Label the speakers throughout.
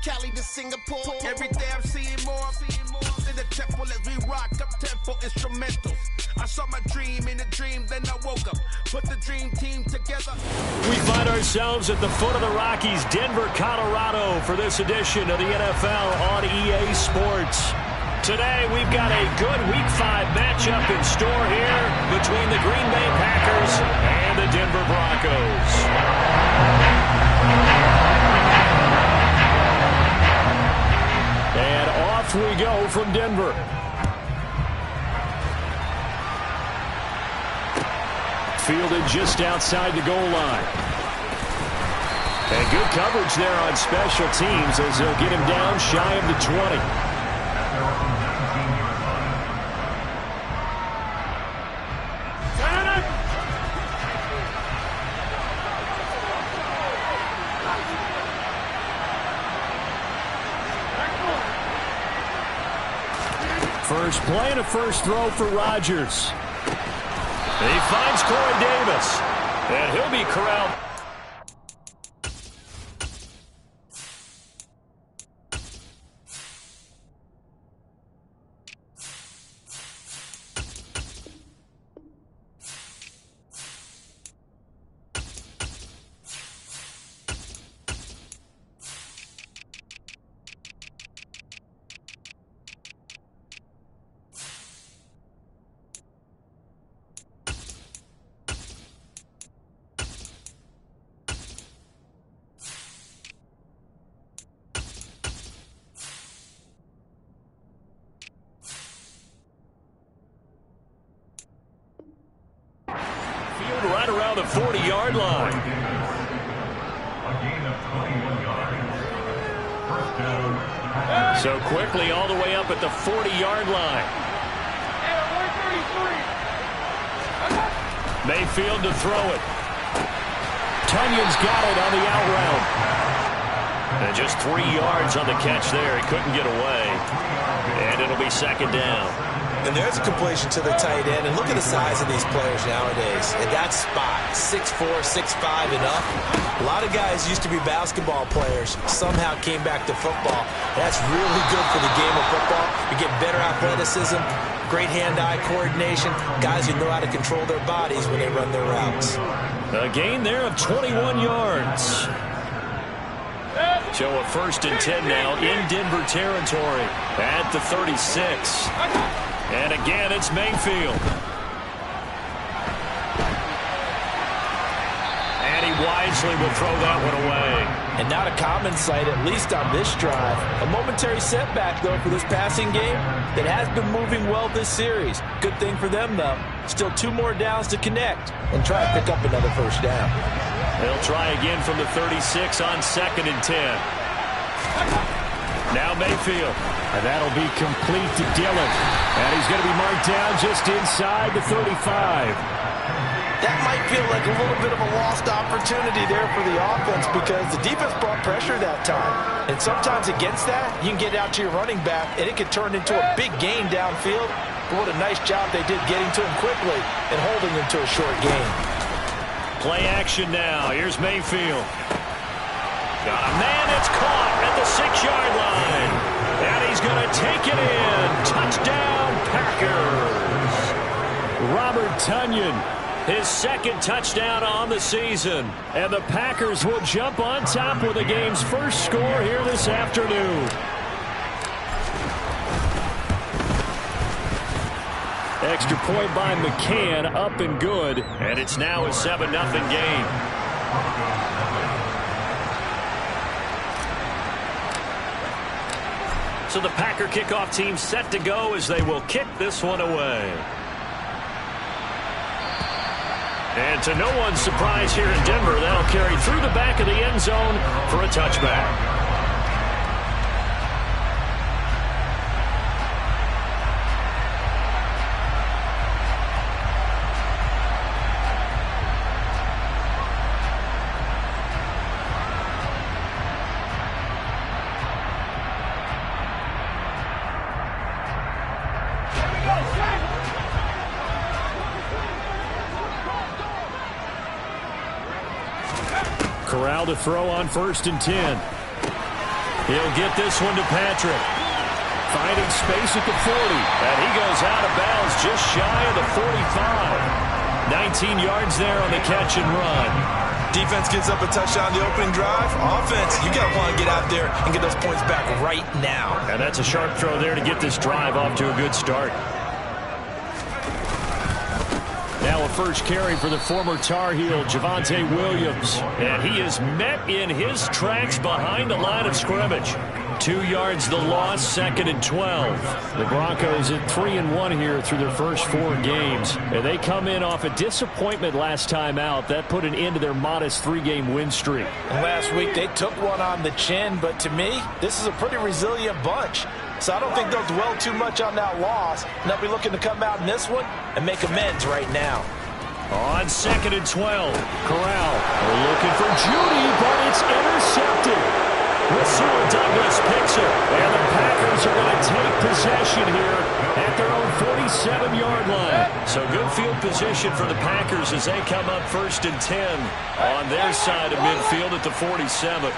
Speaker 1: Cali to Singapore. Every day I'm seeing more in the temple as we rock up tempo instrumentals. I saw my dream in a dream, then I woke up, put the dream team together.
Speaker 2: We find ourselves at the foot of the Rockies, Denver, Colorado, for this edition of the NFL on EA Sports. Today, we've got a good Week 5 matchup in store here between the Green Bay Packers and the Denver Broncos. And off we go from Denver. Fielded just outside the goal line. And good coverage there on special teams as they'll get him down shy of the 20. First play and a first throw for Rodgers. He finds Corey Davis, and he'll be corralled. Right around the 40-yard line. So quickly all the way up at the 40-yard line. Mayfield to throw it. Tunyon's got it on the out route. And just 3 yards on the catch there. He couldn't get away. And it'll be second down.
Speaker 3: And there's a completion to the tight end. And look at the size of these players nowadays. In that spot, 6'4", 6'5", and up. A lot of guys used to be basketball players. Somehow came back to football. That's really good for the game of football. You get better athleticism, great hand-eye coordination. Guys who know how to control their bodies when they run their routes.
Speaker 2: A gain there of 21 yards. So a 1st and 10 now in Denver territory at the 36. And again, it's Mayfield. And he wisely will throw that one away.
Speaker 3: And not a common sight, at least on this drive. A momentary setback, though, for this passing game that has been moving well this series. Good thing for them, though. Still 2 more downs to connect and try to pick up another first down.
Speaker 2: They'll try again from the 36 on 2nd and 10. Now Mayfield. And that'll be complete to Dillon. And he's going to be marked down just inside the 35.
Speaker 3: That might feel like a little bit of a lost opportunity there for the offense because the defense brought pressure that time. And sometimes against that, you can get out to your running back, and it can turn into a big gain downfield. But what a nice job they did getting to him quickly and holding him to a short gain.
Speaker 2: Play action now. Here's Mayfield. Got a man that's caught at the 6-yard line. And he's going to take it in. Touchdown, Packers. Robert Tonyan, his 2nd touchdown on the season. And the Packers will jump on top with the game's first score here this afternoon. Extra point by McCann, up and good. And it's now a 7-0 game. So the Packer kickoff team set to go as they will kick this one away. And to no one's surprise here in Denver, that'll carry through the back of the end zone for a touchback. Corral to throw on 1st and 10. He'll get this one to Patrick. Finding space at the 40. And he goes out of bounds just shy of the 45. 19 yards there on the catch and run.
Speaker 3: Defense gives up a touchdown the opening drive. Offense, you got to want to get out there and get those points back right now.
Speaker 2: And that's a sharp throw there to get this drive off to a good start. Now a first carry for the former Tar Heel, Javonte Williams. And he is met in his tracks behind the line of scrimmage. 2 yards the loss, 2nd and 12. The Broncos at 3-1 here through their first 4 games. And they come in off a disappointment last time out. That put an end to their modest 3-game win streak.
Speaker 3: And last week they took one on the chin, but to me, this is a pretty resilient bunch. So I don't think they'll dwell too much on that loss. And they'll be looking to come out in this one and make amends right now.
Speaker 2: On 2nd and 12, Corral looking for Judy, but it's intercepted. Rasul Douglas picks it, and the Packers are going to take possession here at their own 47-yard line. So good field position for the Packers as they come up 1st and 10 on their side of midfield at the 47.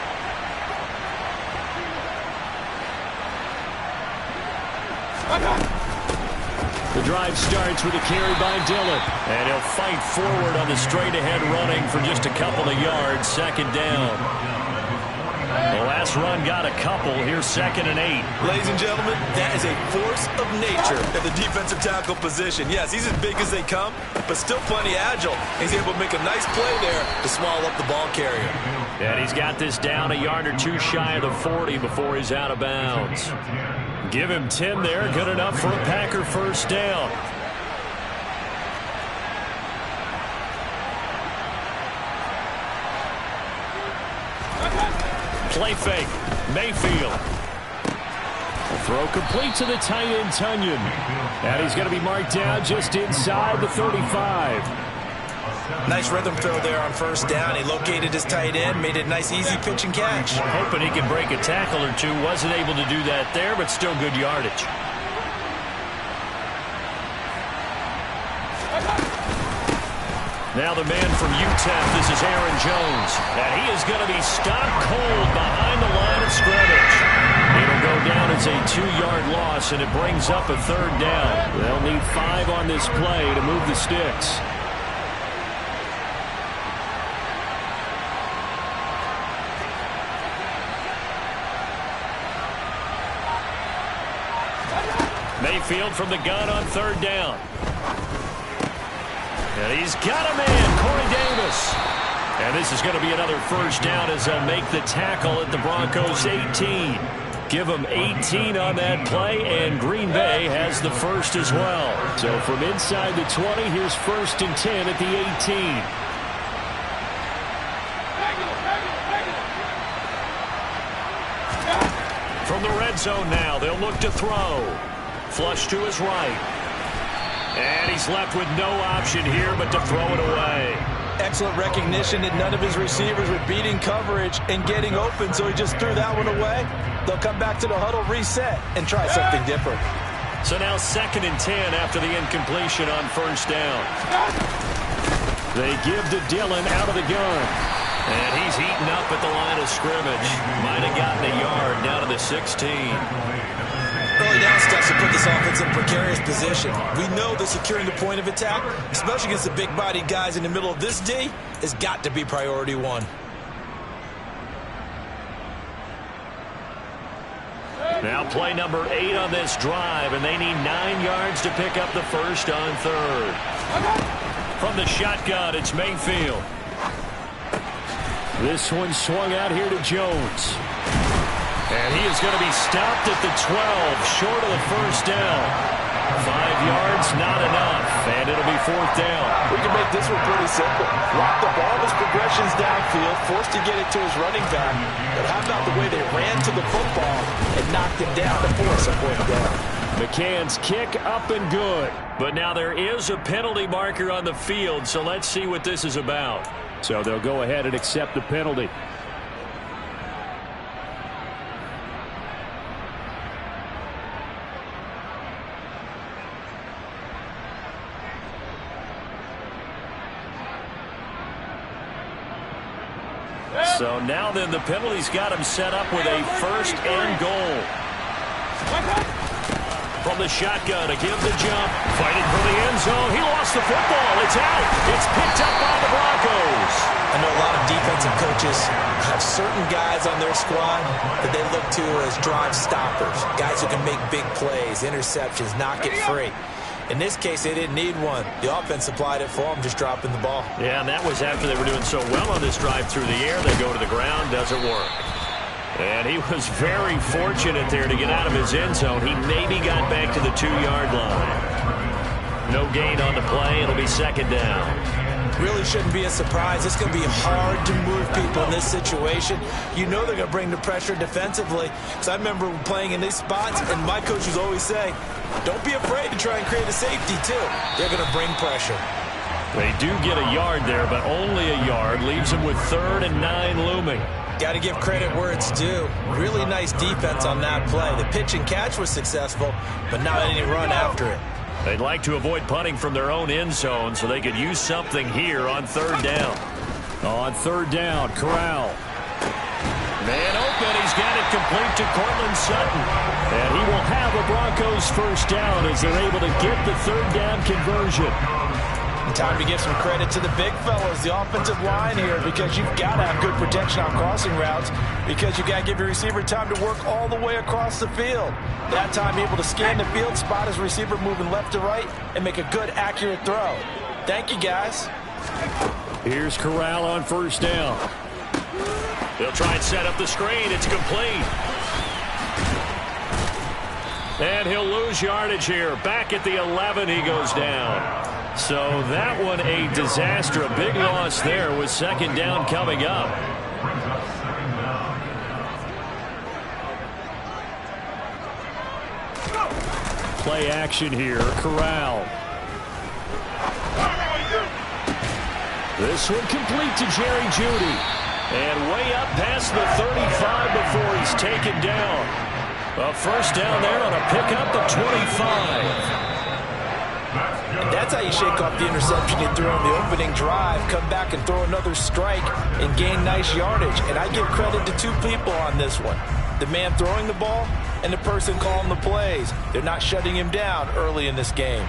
Speaker 2: The drive starts with a carry by Dillon, and he'll fight forward on the straight-ahead running for just a couple of yards, 2nd down. The last run got a couple. Here's 2nd and 8.
Speaker 3: Ladies and gentlemen, that is a force of nature at the defensive tackle position. Yes, he's as big as they come, but still plenty agile. He's able to make a nice play there to swallow up the ball carrier.
Speaker 2: And he's got this down a yard or two shy of the 40 before he's out of bounds. Give him 10 there. Good enough for a Packer first down. Play fake. Mayfield. Throw complete to the tight end, Tunyon. And he's going to be marked down just inside the 35.
Speaker 3: Nice rhythm throw there on 1st down. He located his tight end, made it a nice easy pitch and catch.
Speaker 2: Hoping he could break a tackle or two. Wasn't able to do that there, but still good yardage. Now the man from UTEP, this is Aaron Jones. And he is going to be stopped cold behind the line of scrimmage. It'll go down as a 2-yard loss, and it brings up a 3rd down. They'll need 5 on this play to move the sticks. Mayfield from the gun on 3rd down. And he's got a man, Corey Davis. And this is going to be another first down as they'll make the tackle at the Broncos 18. Give them 18 on that play, and Green Bay has the first as well. So from inside the 20, here's 1st and 10 at the 18. From the red zone now, they'll look to throw. Flush to his right. And he's left with no option here but to throw it away.
Speaker 3: Excellent recognition that none of his receivers were beating coverage and getting open, so he just threw that one away. They'll come back to the huddle, reset, and try something different.
Speaker 2: So now 2nd and 10 after the incompletion on 1st down. They give to Dillon out of the gun. And he's eaten up at the line of scrimmage. Might have gotten a yard down to the 16.
Speaker 3: Early down steps to put this offense in a precarious position. We know that securing the point of attack, especially against the big-bodied guys in the middle of this D, has got to be priority 1.
Speaker 2: Now play number 8 on this drive, and they need 9 yards to pick up the first on 3rd. From the shotgun, it's Mayfield. This one swung out here to Jones. And he is going to be stopped at the 12, short of the first down. 5 yards, not enough, and it'll be 4th down.
Speaker 3: We can make this one pretty simple. Lock the ball as progressions downfield, forced to get it to his running back. But how about the way they ran to the football and knocked him down to force a 4th down?
Speaker 2: McCann's kick up and good. But now there is a penalty marker on the field, so let's see what this is about. So they'll go ahead and accept the penalty. So now then the penalty's got him set up with a first and goal. From the shotgun, to give the jump. Fighting for the end zone. He lost the football. It's out. It's picked up by the Broncos.
Speaker 3: I know a lot of defensive coaches have certain guys on their squad that they look to as drive stoppers. Guys who can make big plays, interceptions, knock it free. In this case, they didn't need one. The offense supplied it for them, just dropping the ball.
Speaker 2: Yeah, and that was after they were doing so well on this drive through the air. They go to the ground, doesn't work. And he was very fortunate there to get out of his end zone. He maybe got back to the 2-yard line. No gain on the play. It'll be second down.
Speaker 3: Really shouldn't be a surprise. It's going to be hard to move people in this situation. You know they're going to bring the pressure defensively. Because I remember playing in these spots, and my coaches always say, don't be afraid to try and create a safety, too. They're going to bring pressure.
Speaker 2: They do get a yard there, but only a yard. Leaves them with 3rd and 9 looming.
Speaker 3: Got to give credit where it's due. Really nice defense on that play. The pitch and catch was successful, but not any run after it.
Speaker 2: They'd like to avoid punting from their own end zone so they could use something here on 3rd down. On 3rd down, Corral. Man open, he's got it complete to Courtland Sutton. And he will have a Broncos first down as they're able to get the 3rd down conversion.
Speaker 3: Time to give some credit to the big fellas, the offensive line here, because you've got to have good protection on crossing routes, because you've got to give your receiver time to work all the way across the field. That time, able to scan the field, spot his receiver moving left to right, and make a good, accurate throw. Thank you, guys.
Speaker 2: Here's Corral on 1st down. They'll try and set up the screen. It's complete. And he'll lose yardage here. Back at the 11, he goes down. So that one a disaster. A big loss there with 2nd down coming up. Play action here. Corral. This one complete to Jerry Jeudy. And way up past the 35 before he's taken down. A first down there on a pickup at 25.
Speaker 3: That's how you shake off the interception you threw on the opening drive, come back and throw another strike and gain nice yardage. And I give credit to 2 people on this one. The man throwing the ball and the person calling the plays. They're not shutting him down early in this game.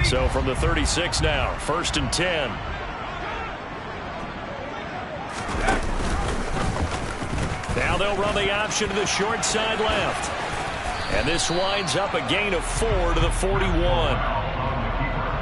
Speaker 2: So from the 36 now, 1st and 10. Now they'll run the option to the short side left. And this winds up a gain of 4 to the 41.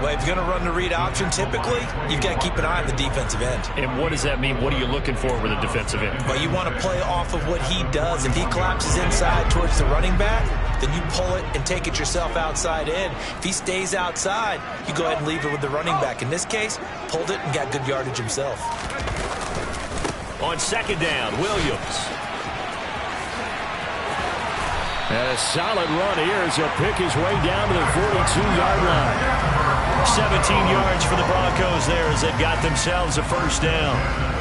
Speaker 3: Well, if you're going to run the read option, typically, you've got to keep an eye on the defensive end.
Speaker 2: And what does that mean? What are you looking for with a defensive end?
Speaker 3: Well, you want to play off of what he does. If he collapses inside towards the running back, then you pull it and take it yourself outside in. If he stays outside, you go ahead and leave it with the running back. In this case, pulled it and got good yardage himself.
Speaker 2: On 2nd down, Williams. And a solid run here as he'll pick his way down to the 42-yard line. 17 yards for the Broncos there as they've got themselves a first down.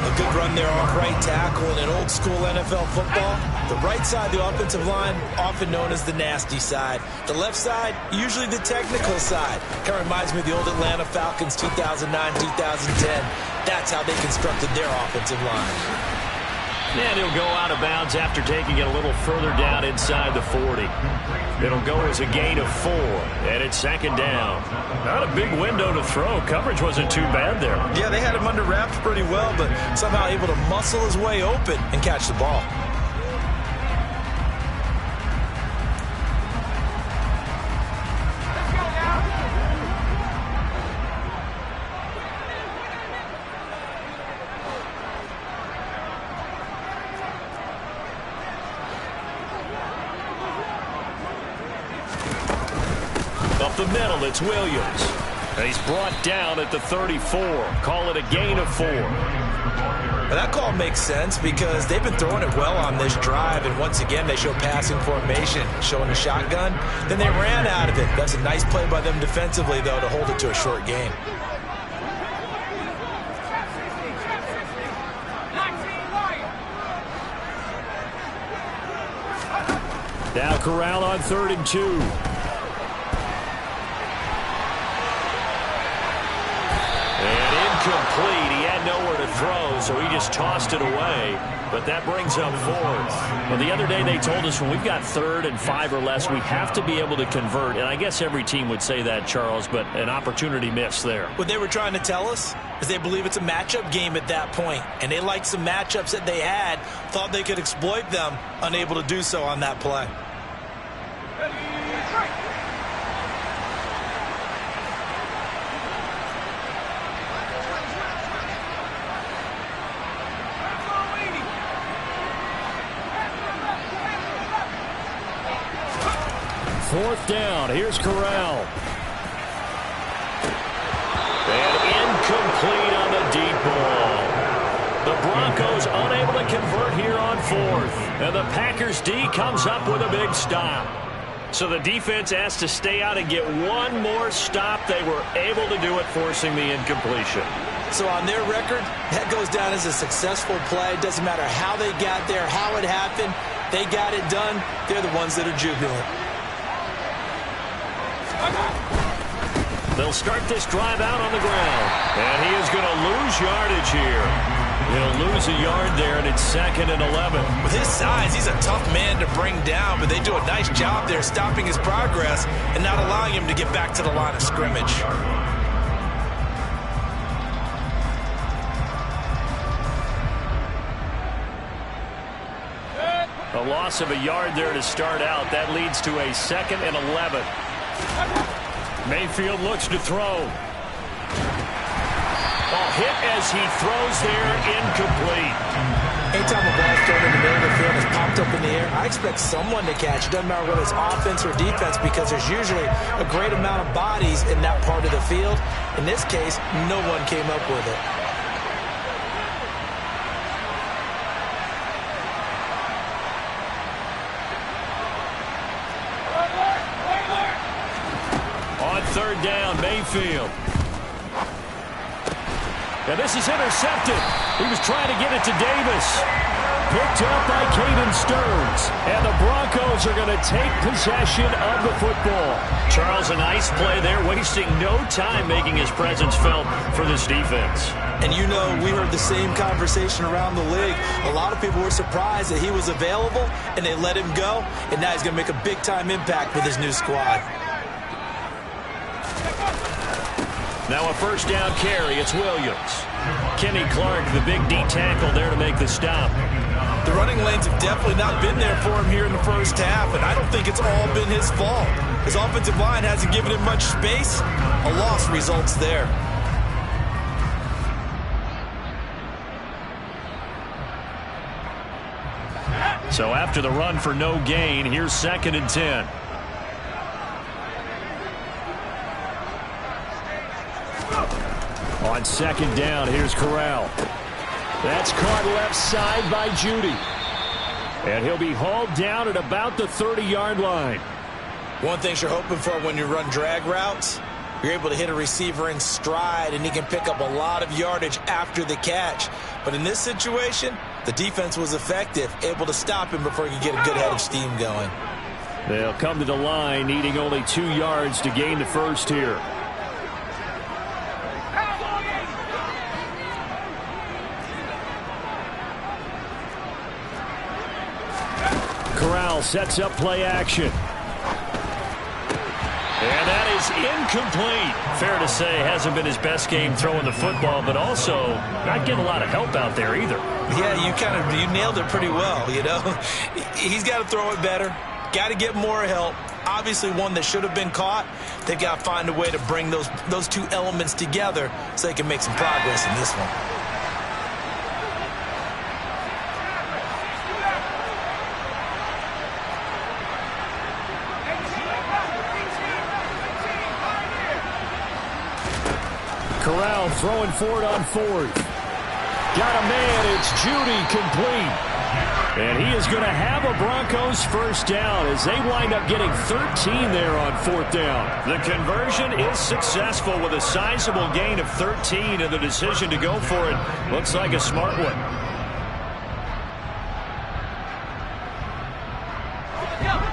Speaker 3: A good run there off right tackle in an old-school NFL football. The right side, the offensive line, often known as the nasty side. The left side, usually the technical side. Kind of reminds me of the old Atlanta Falcons 2009, 2010. That's how they constructed their offensive line.
Speaker 2: And he'll go out of bounds after taking it a little further down inside the 40. It'll go as a gain of 4, and it's 2nd down. Not a big window to throw. Coverage wasn't too bad there.
Speaker 3: Yeah, they had him under wraps pretty well, but somehow able to muscle his way open and catch the ball.
Speaker 2: Up the middle, it's Williams. And he's brought down at the 34. Call it a gain of 4.
Speaker 3: Well, that call makes sense because they've been throwing it well on this drive, and once again they show passing formation, showing the shotgun. Then they ran out of it. That's a nice play by them defensively, though, to hold it to a short gain.
Speaker 2: Now Corral on 3rd and 2. throw, so he just tossed it away. But that brings up 4th. Well, the other day they told us when we've got 3rd and 5 or less, we have to be able to convert. And I guess every team would say that, Charles, but an opportunity missed there.
Speaker 3: What they were trying to tell us is they believe it's a matchup game at that point. And they liked some matchups that they had, thought they could exploit them, unable to do so on that play.
Speaker 2: Fourth down. Here's Corral. And incomplete on the deep ball. The Broncos unable to convert here on 4th. And the Packers D comes up with a big stop. So the defense asked to stay out and get one more stop. They were able to do it, forcing the incompletion.
Speaker 3: So on their record, that goes down as a successful play. It doesn't matter how they got there, how it happened. They got it done. They're the ones that are jubilant.
Speaker 2: They'll start this drive out on the ground. And he is going to lose yardage here. He'll lose a yard there, and it's 2nd and 11.
Speaker 3: With his size, he's a tough man to bring down, but they do a nice job there stopping his progress and not allowing him to get back to the line of scrimmage.
Speaker 2: A loss of a yard there to start out. That leads to a 2nd and 11. Mayfield looks to throw. Hit as he throws there, incomplete.
Speaker 3: Anytime a ball's thrown in the middle of the field, it's popped up in the air, I expect someone to catch. It doesn't matter whether it's offense or defense, because there's usually a great amount of bodies in that part of the field. In this case, no one came up with it.
Speaker 2: On 3rd down, Mayfield. And this is intercepted. He was trying to get it to Davis. Picked up by Caden Stearns. And the Broncos are going to take possession of the football. Charles, a nice play there, wasting no time making his presence felt for this defense.
Speaker 3: And you know, we heard the same conversation around the league. A lot of people were surprised that he was available, and they let him go. And now he's going to make a big-time impact with his new squad.
Speaker 2: Now a 1st down carry. It's Williams. Kenny Clark, the big D tackle there to make the stop.
Speaker 3: The running lanes have definitely not been there for him here in the first half, and I don't think it's all been his fault. His offensive line hasn't given him much space. A loss results there.
Speaker 2: So after the run for no gain, here's 2nd and 10. On 2nd down, here's Corral. That's caught left side by Judy. And he'll be hauled down at about the 30-yard line.
Speaker 3: One thing you're hoping for when you run drag routes, you're able to hit a receiver in stride, and he can pick up a lot of yardage after the catch. But in this situation, the defense was effective, able to stop him before he could get a good head of steam going.
Speaker 2: They'll come to the line, needing only 2 yards to gain the first here. Corral sets up play action. And that is incomplete. Fair to say, hasn't been his best game throwing the football, but also not getting a lot of help out there either.
Speaker 3: Yeah, you nailed it pretty well, you know. He's got to throw it better. Got to get more help. Obviously one that should have been caught. They've got to find a way to bring those two elements together so they can make some progress in this one.
Speaker 2: Corral throwing for it on 4th. Got a man. It's Judy, complete. And he is going to have a Broncos 1st down as they wind up getting 13 there on 4th down. The conversion is successful with a sizable gain of 13, and the decision to go for it looks like a smart one.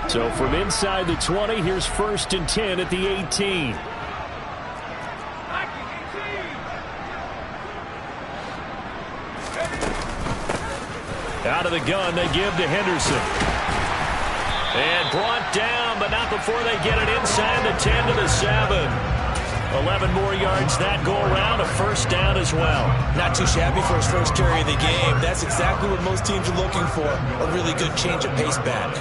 Speaker 2: So from inside the 20, here's 1st and 10 at the 18. Out of the gun, they give to Henderson. And brought down, but not before they get it inside the 10 to the 7. 11 more yards that go around, a first down as well.
Speaker 3: Not too shabby for his first carry of the game. That's exactly what most teams are looking for, a really good change of pace back.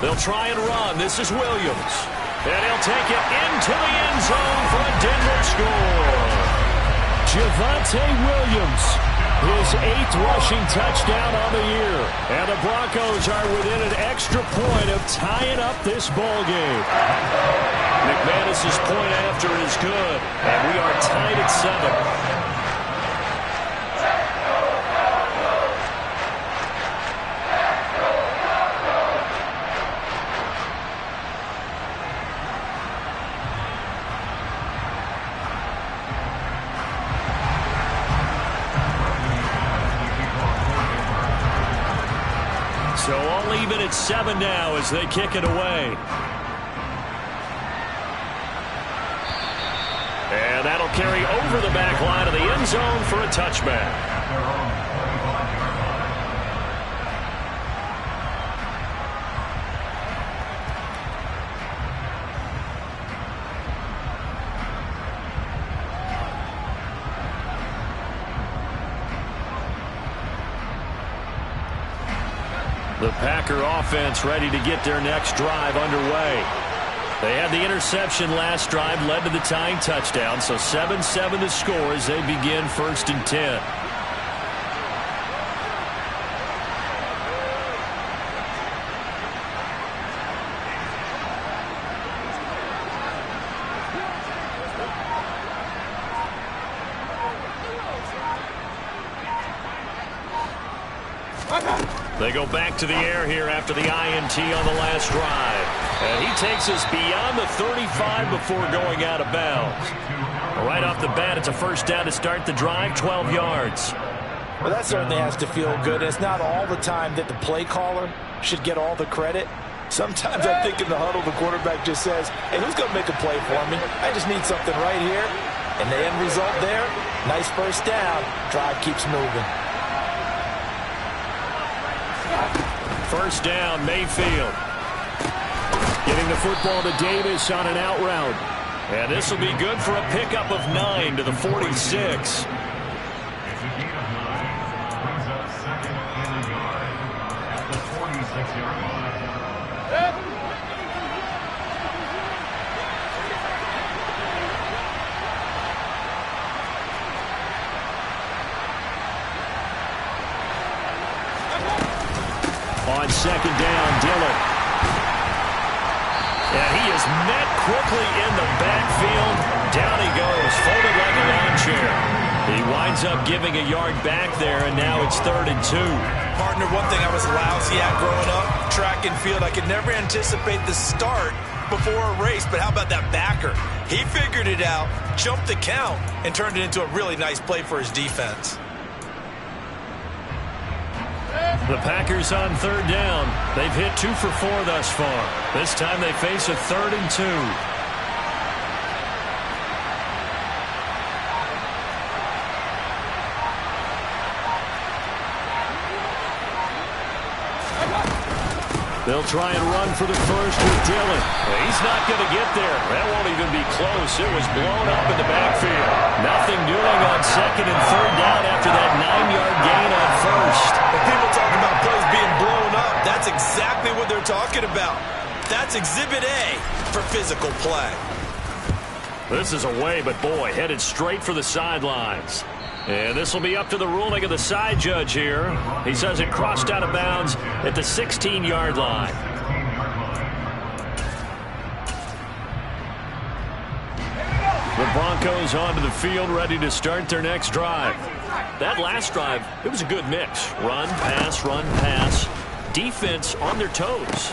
Speaker 2: They'll try and run. This is Williams. And he'll take it into the end zone for a Denver score. Javonte Williams, his 8th rushing touchdown on the year. And the Broncos are within an extra point of tying up this ball game. McManus's point after is good. And we are tied at 7. So all even at 7 now as they kick it away. And that'll carry over the back line of the end zone for a touchback. The Packer offense ready to get their next drive underway. They had the interception last drive, led to the tying touchdown, so 7-7 to score as they begin 1st and 10. They go back to the air here after the INT on the last drive. And he takes us beyond the 35 before going out of bounds. Right off the bat, it's a first down to start the drive, 12 yards.
Speaker 3: Well, that certainly has to feel good. It's not all the time that the play caller should get all the credit. Sometimes I think in the huddle, the quarterback just says, hey, who's going to make a play for me? I just need something right here. And the end result there, nice first down. Drive keeps moving.
Speaker 2: First down, Mayfield. Getting the football to Davis on an out route. And this will be good for a pickup of 9 to the 46. On second down, Dillon. And he is met quickly in the backfield. Down he goes, folded like a lawn chair. He winds up giving a yard back there, and now it's 3rd and 2.
Speaker 3: Partner, one thing I was lousy at growing up, track and field. I could never anticipate the start before a race, but how about that backer? He figured it out, jumped the count, and turned it into a really nice play for his defense.
Speaker 2: The Packers on 3rd down. They've hit 2 for 4 thus far. This time they face a 3rd and 2. They'll try and run for the first with Dillon. He's not going to get there. That won't even be close. It was blown up in the backfield. Nothing doing on 2nd and 3rd down after that 9-yard gain on 1st.
Speaker 3: When people talk about plays being blown up, that's exactly what they're talking about. That's Exhibit A for physical play.
Speaker 2: This is away, but boy, headed straight for the sidelines. And this will be up to the ruling of the side judge here. He says it crossed out of bounds at the 16-yard line. The Broncos onto the field, ready to start their next drive. That last drive, it was a good mix. Run, pass, defense on their toes.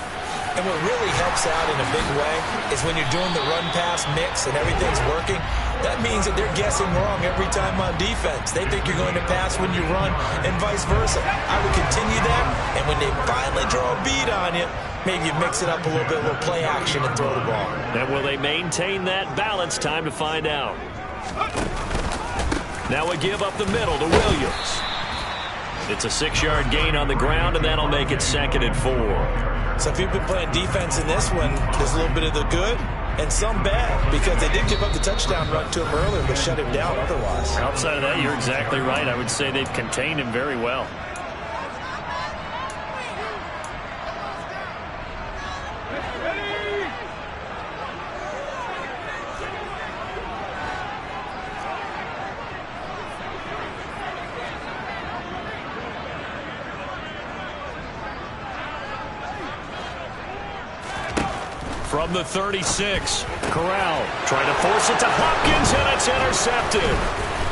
Speaker 3: And what really helps out in a big way is when you're doing the run-pass mix and everything's working, that means that they're guessing wrong every time on defense. They think you're going to pass when you run and vice versa. I would continue that, and when they finally draw a bead on you, maybe you mix it up a little bit, a little play action and throw the ball.
Speaker 2: And will they maintain that balance? Time to find out. Now we give up the middle to Williams. It's a 6-yard gain on the ground, and that'll make it 2nd and 4.
Speaker 3: So if you've been playing defense in this one, there's a little bit of the good and some bad, because they did give up the touchdown run to him earlier, but shut him down otherwise.
Speaker 4: Outside of that, you're exactly right. I would say they've contained him very well.
Speaker 2: From the 36, Corral trying to force it to Hopkins, and it's intercepted.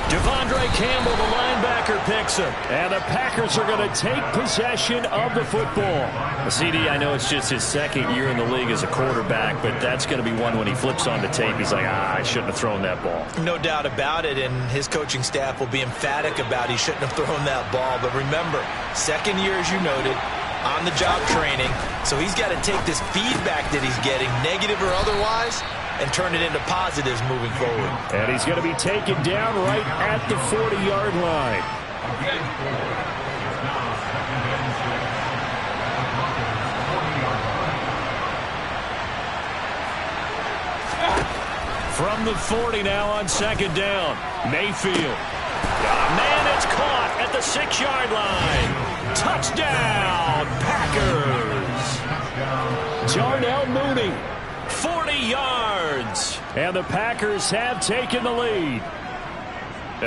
Speaker 2: Devondre Campbell, the linebacker, picks him. And the Packers are going to take possession of the football.
Speaker 4: CD, I know it's just his 2nd year in the league as a quarterback, but that's going to be one when he flips on the tape. He's like, I shouldn't have thrown that ball.
Speaker 3: No doubt about it, and his coaching staff will be emphatic about he shouldn't have thrown that ball. But remember, 2nd year, as you noted, on-the-job training, so he's got to take this feedback that he's getting, negative or otherwise, and turn it into positives moving forward.
Speaker 2: And he's going to be taken down right at the 40-yard line. From the 40 now on 2nd down, Mayfield. Got a man, it's caught at the 6-yard line. Touchdown, Packers! Darnell Mooney, 40 yards. And the Packers have taken the lead.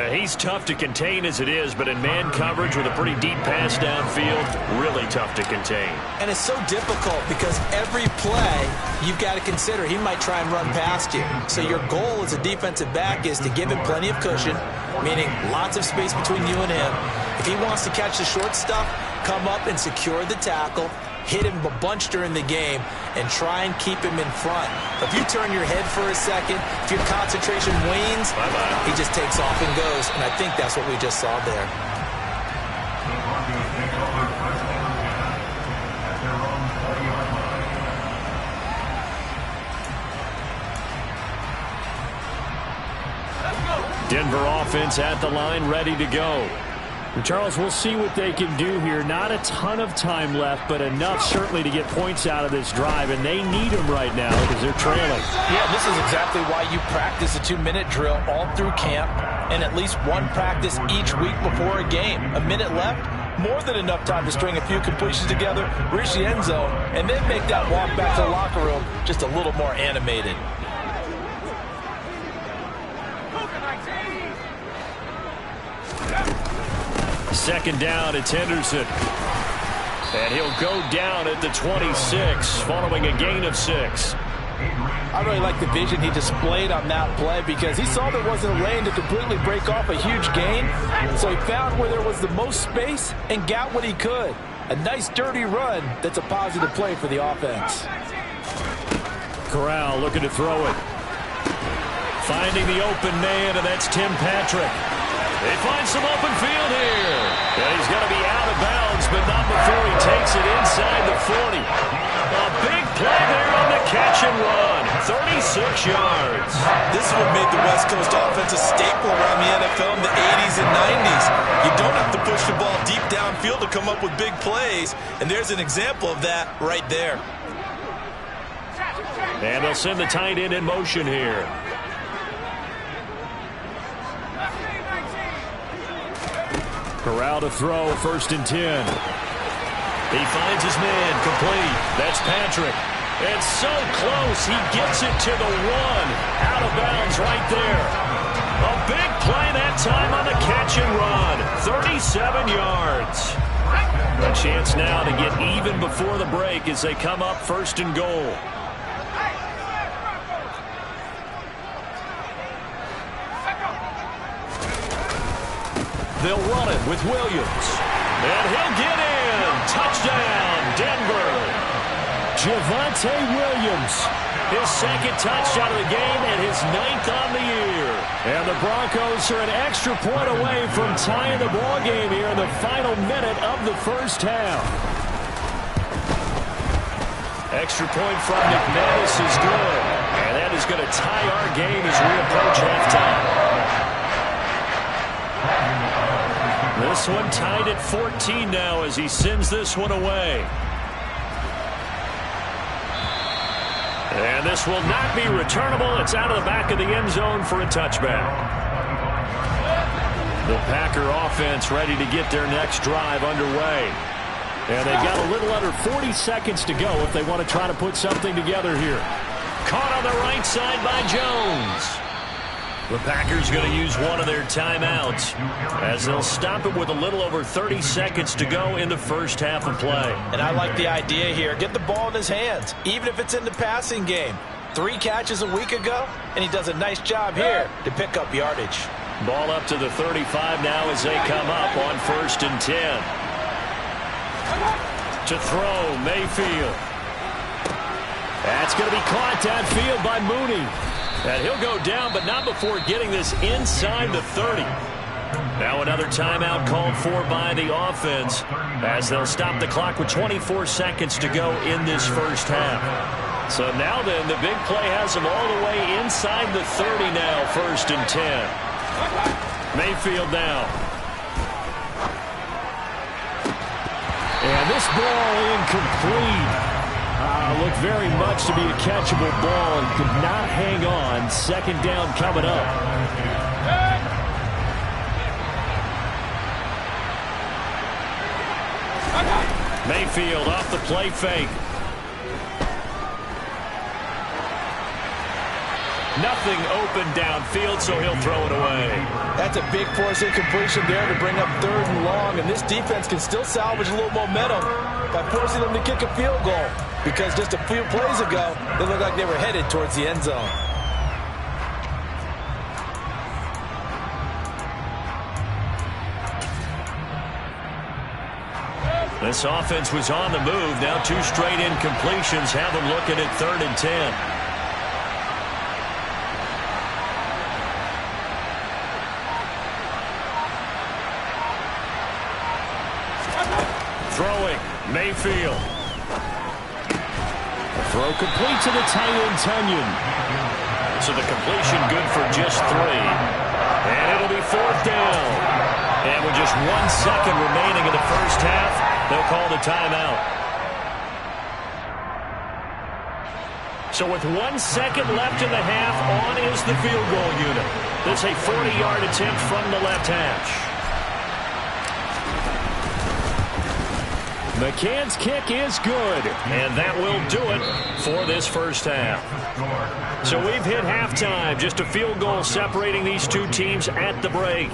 Speaker 2: He's tough to contain as it is, but in man coverage with a pretty deep pass downfield, really tough to contain.
Speaker 3: And it's so difficult because every play you've got to consider he might try and run past you. So your goal as a defensive back is to give him plenty of cushion, meaning lots of space between you and him. If he wants to catch the short stuff, come up and secure the tackle, hit him a bunch during the game, and try and keep him in front. If you turn your head for a second, if your concentration wanes, he just takes off and goes, and I think that's what we just saw there.
Speaker 2: Denver offense at the line, ready to go.
Speaker 4: Charles, we'll see what they can do here. Not a ton of time left, but enough certainly to get points out of this drive, and they need them right now because they're trailing.
Speaker 5: Yeah, this is exactly why you practice a 2-minute drill all through camp and at least one practice each week before a game. A minute left, more than enough time to string a few completions together, reach the end zone, and then make that walk back to the locker room just a little more animated.
Speaker 2: Second down, it's Henderson. And he'll go down at the 26 following a gain of 6.
Speaker 5: I really like the vision he displayed on that play because he saw there wasn't a lane to completely break off a huge gain. So he found where there was the most space and got what he could. A nice dirty run that's a positive play for the offense.
Speaker 2: Corral looking to throw it. Finding the open man, and that's Tim Patrick. They find some open field here. And he's going to be out of bounds, but not before he takes it inside the 40. A big play there on the catch and run. 36 yards.
Speaker 3: This is what made the West Coast offense a staple around the NFL in the 80s and 90s. You don't have to push the ball deep downfield to come up with big plays, and there's an example of that right there.
Speaker 2: And they'll send the tight end in motion here. Corral to throw, 1st and 10. He finds his man, complete. That's Patrick. It's so close, he gets it to the 1. Out of bounds right there. A big play that time on the catch and run. 37 yards. A chance now to get even before the break as they come up 1st and goal. They'll run it with Williams. And he'll get in. Touchdown, Denver. Javonte Williams. His 2nd touchdown of the game and his 9th on the year. And the Broncos are an extra point away from tying the ball game here in the final minute of the 1st half. Extra point from McManus is good. And that is going to tie our game as we approach halftime. This one tied at 14 now as he sends this one away. And this will not be returnable. It's out of the back of the end zone for a touchback. The Packer offense ready to get their next drive underway. And they've got a little under 40 seconds to go if they want to try to put something together here. Caught on the right side by Jones. The Packers going to use one of their timeouts as they'll stop it with a little over 30 seconds to go in the first half of play.
Speaker 5: And I like the idea here. Get the ball in his hands, even if it's in the passing game. 3 catches a week ago, and he does a nice job here to pick up yardage.
Speaker 2: Ball up to the 35 now as they come up on 1st and 10. To throw, Mayfield. That's going to be caught downfield by Mooney. And he'll go down, but not before getting this inside the 30. Now another timeout called for by the offense as they'll stop the clock with 24 seconds to go in this first half. So now then, the big play has them all the way inside the 30 now, 1st and 10. Mayfield now.
Speaker 4: And this ball incomplete. Looked very much to be a catchable ball and could not hang on. 2nd down coming up.
Speaker 2: Mayfield off the play fake. Nothing open downfield, so he'll throw it away.
Speaker 5: That's a big force incompletion there to bring up 3rd and long, and this defense can still salvage a little momentum by forcing them to kick a field goal, because just a few plays ago, they looked like they were headed towards the end zone.
Speaker 2: This offense was on the move. Now 2 straight incompletions have them looking at 3rd and 10. Throwing, Mayfield.
Speaker 4: The throw complete to the tight end, Tunyon.
Speaker 2: So the completion good for just 3. And it'll be 4th down. And with just 1 second remaining in the first half, they'll call the timeout. So with 1 second left in the half, on is the field goal unit. This is a 40-yard attempt from the left hash.
Speaker 4: McCann's kick is good.
Speaker 2: And that will do it for this first half. So we've hit halftime. Just a field goal separating these 2 teams at the break.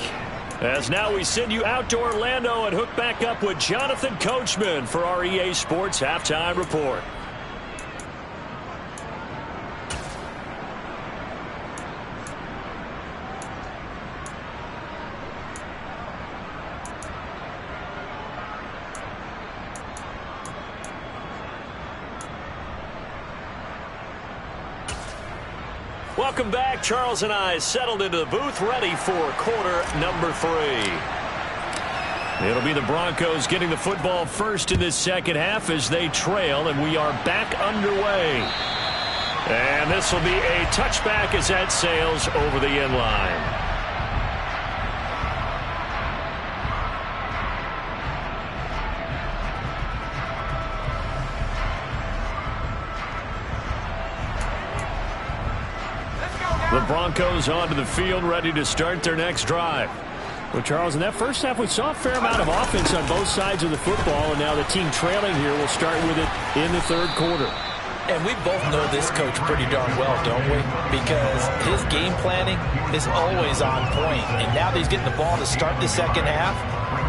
Speaker 2: As now we send you out to Orlando and hook back up with Jonathan Coachman for our EA Sports Halftime Report. Welcome back. Charles and I settled into the booth, ready for quarter number 3. It'll be the Broncos getting the football first in this second half as they trail, and we are back underway. And this will be a touchback as that sails over the end line. The Broncos onto the field, ready to start their next drive.
Speaker 4: Well, Charles, in that first half, we saw a fair amount of offense on both sides of the football, and now the team trailing here will start with it in the 3rd quarter.
Speaker 5: And we both know this coach pretty darn well, don't we? Because his game planning is always on point. And now that he's getting the ball to start the second half,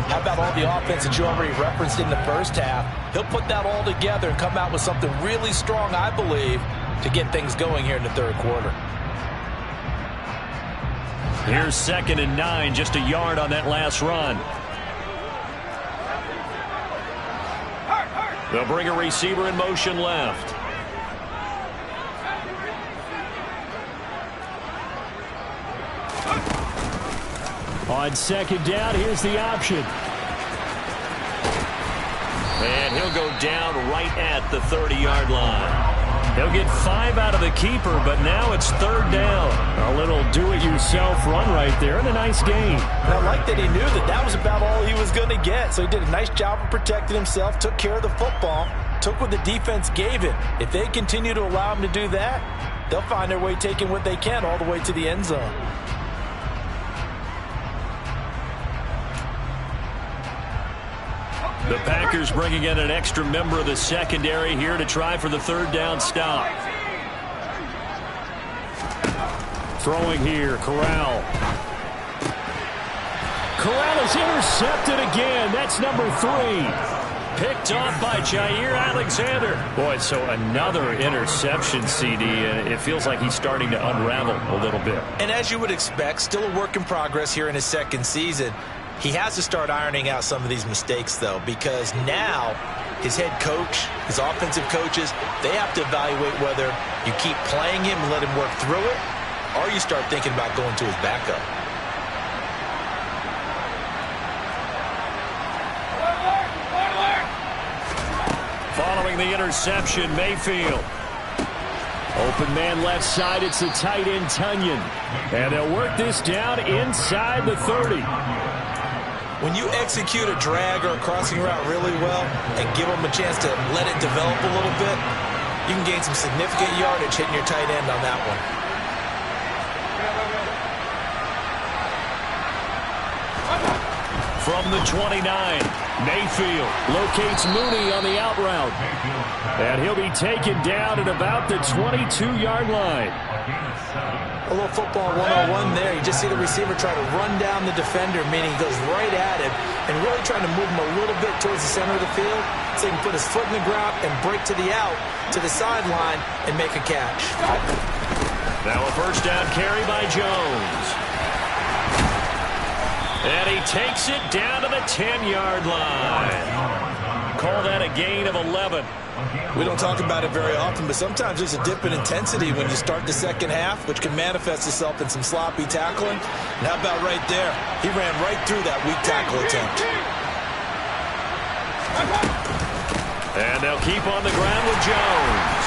Speaker 5: how about all the offense that you already referenced in the first half? He'll put that all together and come out with something really strong, I believe, to get things going here in the 3rd quarter.
Speaker 2: Here's 2nd and 9, just a yard on that last run. They'll bring a receiver in motion left.
Speaker 4: On 2nd down, here's the option.
Speaker 2: And he'll go down right at the 30-yard line. He'll get 5 out of the keeper, but now it's 3rd down.
Speaker 4: A little do-it-yourself run right there, and a nice gain.
Speaker 5: And I like that he knew that that was about all he was going to get. So he did a nice job of protecting himself, took care of the football, took what the defense gave him. If they continue to allow him to do that, they'll find their way taking what they can all the way to the end zone.
Speaker 2: The Packers bringing in an extra member of the secondary here to try for the 3rd down stop.
Speaker 4: Throwing here, Corral. Corral is intercepted again. That's number 3.
Speaker 2: Picked off by Jair Alexander. Boy, so another interception, CD, and it feels like he's starting to unravel a little bit.
Speaker 3: And as you would expect, still a work in progress here in his 2nd season. He has to start ironing out some of these mistakes, though, because now his head coach, his offensive coaches, they have to evaluate whether you keep playing him and let him work through it, or you start thinking about going to his backup.
Speaker 2: Following the interception, Mayfield.
Speaker 4: Open man left side, it's the tight end, Tunyon. And they'll work this down inside the 30.
Speaker 3: When you execute a drag or a crossing route really well and give them a chance to let it develop a little bit, you can gain some significant yardage hitting your tight end on that one.
Speaker 2: From the 29, Mayfield
Speaker 4: locates Mooney on the out route. And he'll be taken down at about the 22-yard line.
Speaker 3: A little football 101 there. You just see the receiver try to run down the defender, meaning he goes right at him and really trying to move him a little bit towards the center of the field so he can put his foot in the ground and break to the out, to the sideline, and make a catch.
Speaker 2: Now a 1st down carry by Jones. And he takes it down to the 10-yard line. Call that a gain of 11.
Speaker 3: We don't talk about it very often, but sometimes there's a dip in intensity when you start the 2nd half, which can manifest itself in some sloppy tackling. And how about right there? He ran right through that weak tackle attempt.
Speaker 2: And they'll keep on the ground with Jones.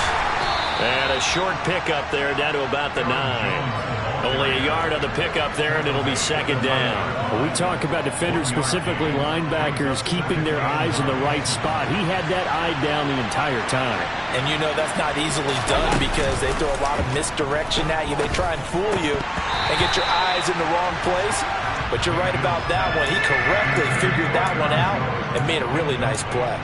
Speaker 2: And a short pickup there down to about the 9. Only a yard on the pickup there, and it'll be 2nd down.
Speaker 4: Well, we talk about defenders, specifically linebackers, keeping their eyes in the right spot. He had that eye down the entire time.
Speaker 5: And you know that's not easily done because they throw a lot of misdirection at you. They try and fool you and get your eyes in the wrong place. But you're right about that one. He correctly figured that one out and made a really nice play.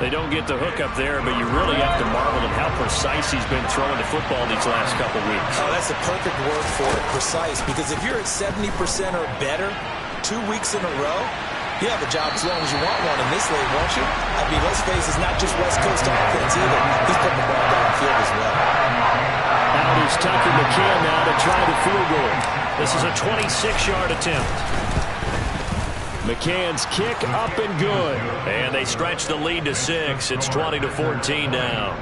Speaker 2: They don't get the hook up there, but you really have to marvel at how precise he's been throwing the football these last couple weeks.
Speaker 3: Oh, that's the perfect word for it, precise, because if you're at 70% or better 2 weeks in a row, you have a job as long as you want one in this league, won't you? I mean, let's face it, it's not just West Coast offense either. He's putting the ball downfield as well.
Speaker 4: Out is Tucker McCann now to try the field goal.
Speaker 2: This is a 26-yard attempt.
Speaker 4: McCann's kick up and good.
Speaker 2: And they stretch the lead to 6. It's 20-14 now.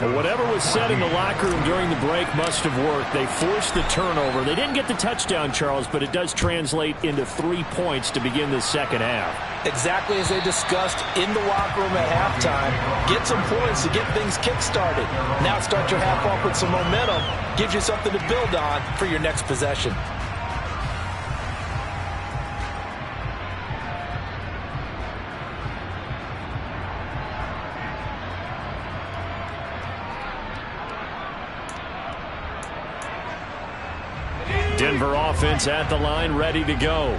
Speaker 4: Well, whatever was said in the locker room during the break must have worked. They forced the turnover. They didn't get the touchdown, Charles, but it does translate into 3 points to begin the 2nd half.
Speaker 5: Exactly as they discussed in the locker room at halftime. Get some points to get things kick-started. Now start your half off with some momentum. Gives you something to build on for your next possession.
Speaker 4: Denver offense at the line, ready to go.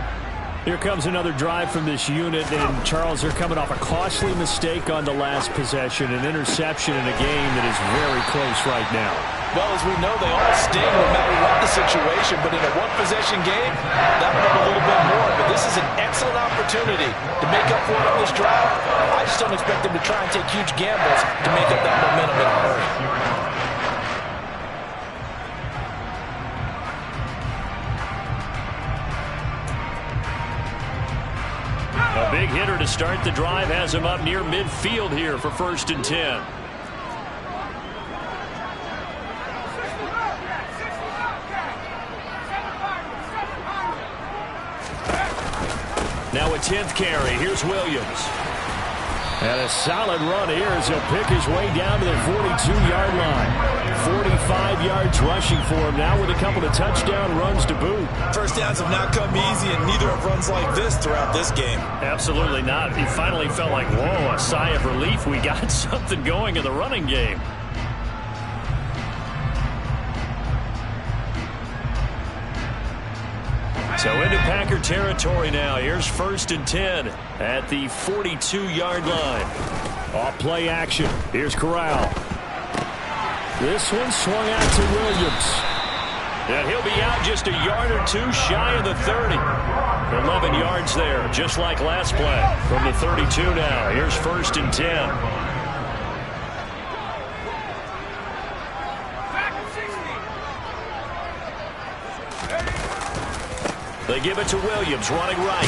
Speaker 4: Here comes another drive from this unit, and Charles, they're coming off a costly mistake on the last possession, an interception in a game that is very close right now.
Speaker 5: Well, as we know, they all sting no matter what the situation, but in a one-possession game, that will have a little bit more. But this is an excellent opportunity to make up for it on this drive. I just don't expect them to try and take huge gambles to make up that momentum in a hurry.
Speaker 2: A big hitter to start the drive has him up near midfield here for 1st and 10. Now a 10th carry. Here's Williams.
Speaker 4: And a solid run here as he'll pick his way down to the 42-yard line. 45 yards rushing for him now with a couple of touchdown runs to boot.
Speaker 3: First downs have not come easy, and neither have runs like this throughout this game.
Speaker 4: Absolutely not. He finally felt like, whoa, a sigh of relief. We got something going in the running game. So into Packer territory now. Here's 1st and 10 at the 42-yard line. Off play action. Here's Corral. This one swung out to Williams. And he'll be out just a yard or two shy of the 30. 11 yards there, just like last play. From the 32 now. Here's 1st and 10. They give it to Williams, running right.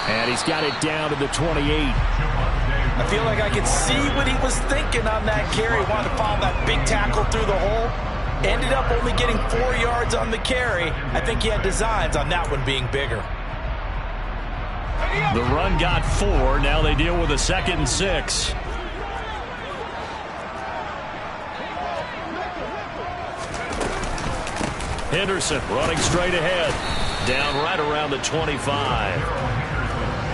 Speaker 4: And he's got it down to the 28.
Speaker 5: I feel like I could see what he was thinking on that carry. Wanted to follow that big tackle through the hole. Ended up only getting 4 yards on the carry. I think he had designs on that one being bigger.
Speaker 4: The run got 4. Now they deal with a 2nd and 6. Henderson running straight ahead. Down right around the 25.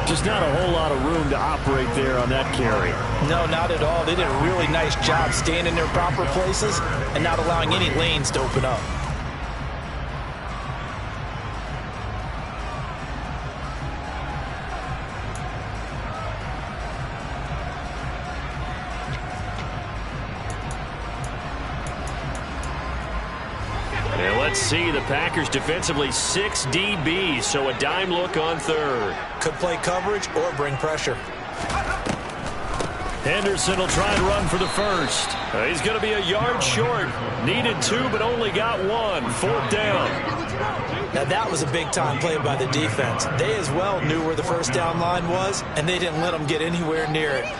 Speaker 4: Just not a whole lot of room to operate there on that carry.
Speaker 5: No, not at all. They did a really nice job staying in their proper places and not allowing any lanes to open up.
Speaker 4: Let's see, the Packers defensively 6 DBs, so a dime look on 3rd.
Speaker 3: Could play coverage or bring pressure.
Speaker 4: Henderson will try and run for the 1st. He's going to be a yard short. Needed 2, but only got 1. 4th down.
Speaker 3: Now that was a big-time play by the defense. They as well knew where the 1st down line was, and they didn't let them get anywhere near it.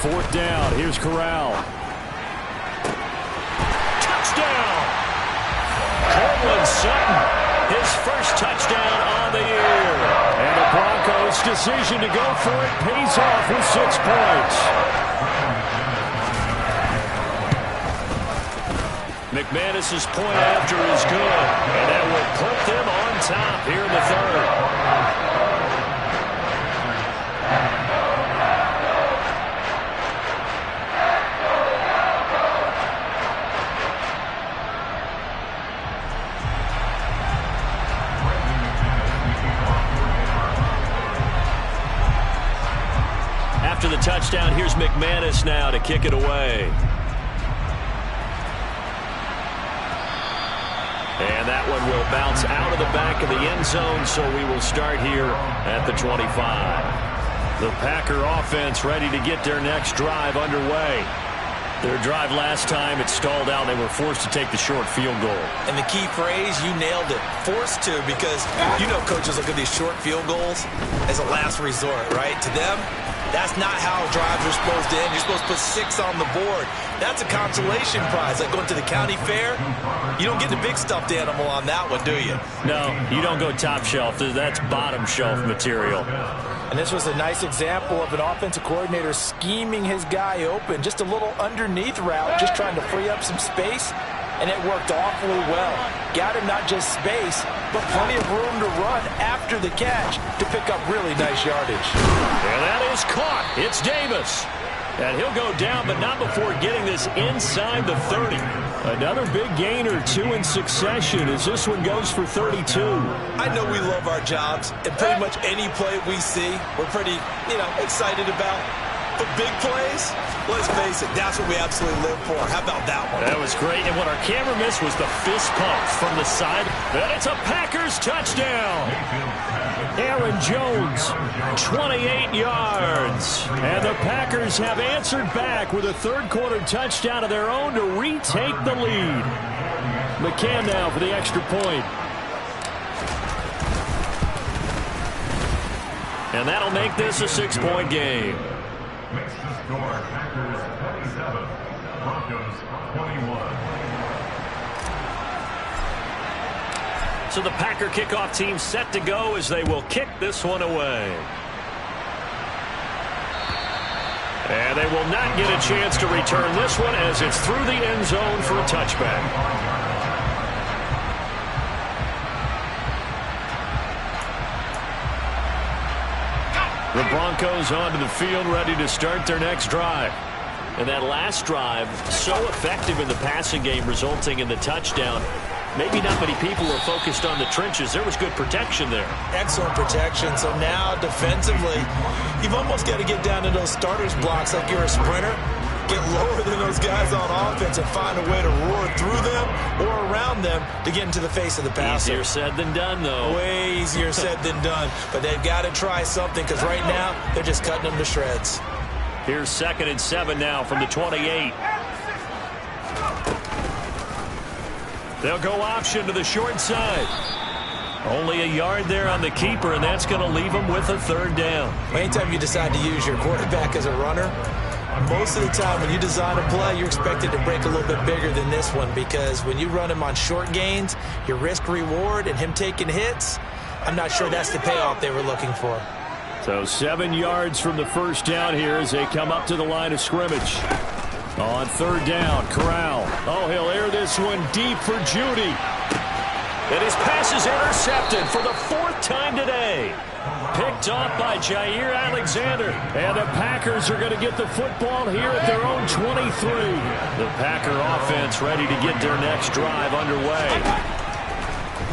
Speaker 4: Fourth down. Here's Corral. Touchdown! Courtland Sutton, his first touchdown on the year. And the Broncos' decision to go for it pays off with 6 points. McManus's point after is good. And that will put them on top here in the 3rd. After the touchdown, here's McManus now to kick it away. And that one will bounce out of the back of the end zone, so we will start here at the 25. The Packer offense ready to get their next drive underway. Their drive last time, it stalled out. They were forced to take the short field goal.
Speaker 3: And the key phrase, you nailed it. Forced to, because you know coaches look at these short field goals as a last resort, right? To them, that's not how drives are supposed to end. You're supposed to put 6 on the board. That's a consolation prize. Like going to the county fair, you don't get the big stuffed animal on that one, do you?
Speaker 4: No, you don't go top shelf. That's bottom shelf material.
Speaker 5: And this was a nice example of an offensive coordinator scheming his guy open. Just a little underneath route, just trying to free up some space, and it worked awfully well. Got him not just space, but plenty of room to run after the catch to pick up really nice yardage.
Speaker 4: And that is caught. It's Davis. And he'll go down, but not before getting this inside the 30. Another big gain or 2 in succession as this one goes for 32.
Speaker 3: I know we love our jobs, and pretty much any play we see, we're pretty, excited about. But big plays, let's face it, that's what we absolutely live for. How about that one?
Speaker 4: That was great, and what our camera missed was the fist pump from the side. And it's a Packers touchdown. Aaron Jones, 28 yards. And the Packers have answered back with a third-quarter touchdown of their own to retake the lead. McCann now for the extra point.
Speaker 2: And that'll make this a 6-point game.
Speaker 6: Makes the score Packers 27, Broncos 21.
Speaker 2: So the Packer kickoff team set to go as they will kick this one away. And they will not get a chance to return this one as it's through the end zone for a touchback. The Broncos onto the field, ready to start their next drive. And that last drive, so effective in the passing game, resulting in the touchdown. Maybe not many people were focused on the trenches. There was good protection there.
Speaker 3: Excellent protection. So now defensively, you've almost got to get down to those starters blocks like you're a sprinter. Get lower than those guys on offense and find a way to roar through them or around them to get into the face of the passer.
Speaker 2: Easier said than done, though.
Speaker 3: Way easier said than done. But they've got to try something because right now they're just cutting them to shreds.
Speaker 2: Here's 2nd and 7 now from the 28. They'll go option to the short side. Only a yard there on the keeper, and that's going to leave them with a 3rd down.
Speaker 3: Anytime you decide to use your quarterback as a runner, most of the time when you design a play, you're expected to break a little bit bigger than this one because when you run him on short gains, your risk-reward and him taking hits, I'm not sure that's the payoff they were looking for.
Speaker 4: So 7 yards from the first down here as they come up to the line of scrimmage. On 3rd down, Corral. Oh, he'll air this one deep for Judy.
Speaker 2: And his pass is intercepted for the 4th time today. Picked off by Jair Alexander.
Speaker 4: And the Packers are going to get the football here at their own 23.
Speaker 2: The Packer offense ready to get their next drive underway.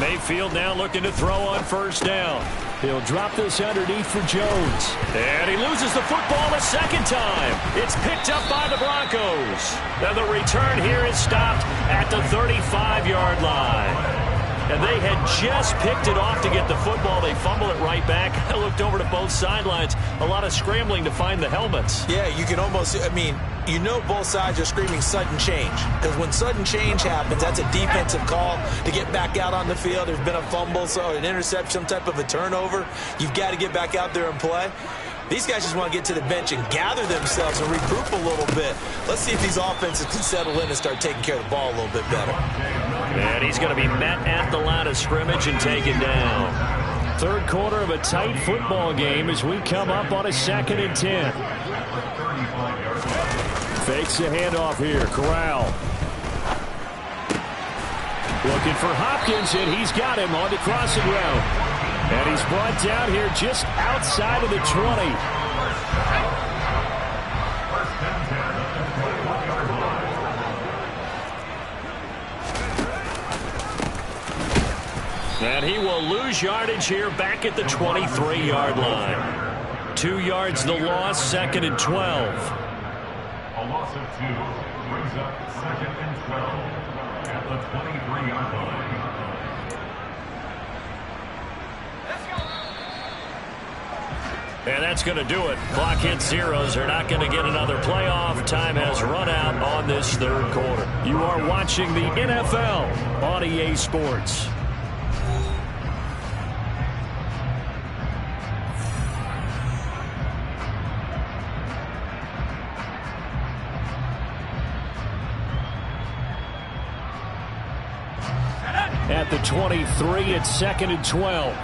Speaker 2: Mayfield now looking to throw on 1st down.
Speaker 4: He'll drop this underneath for Jones.
Speaker 2: And he loses the football a 2nd time. It's picked up by the Broncos. And the return here is stopped at the 35-yard line. And they had just picked it off to get the football. They fumble it right back. I looked over to both sidelines. A lot of scrambling to find the helmets.
Speaker 3: Yeah, you can almost, you know both sides are screaming sudden change. Because when sudden change happens, that's a defensive call to get back out on the field. There's been a fumble, so an interception, some type of a turnover. You've got to get back out there and play. These guys just want to get to the bench and gather themselves and regroup a little bit. Let's see if these offenses can settle in and start taking care of the ball a little bit better.
Speaker 2: And he's going to be met at the line of scrimmage and taken down.
Speaker 4: 3rd quarter of a tight football game as we come up on a 2nd and 10. Fakes the handoff here. Corral. Looking for Hopkins, and he's got him on the crossing route. And he's brought down here just outside of the 20.
Speaker 2: And he will lose yardage here back at the 23-yard line. 2 yards the loss, 2nd and 12.
Speaker 6: A loss of 2 brings up 2nd and 12 at the 23-yard line.
Speaker 2: And that's going to do it. Clock hits zeros. They're not going to get another playoff. Time has run out on this 3rd quarter.
Speaker 4: You are watching the NFL on EA Sports. At the 23, it's 2nd and 12.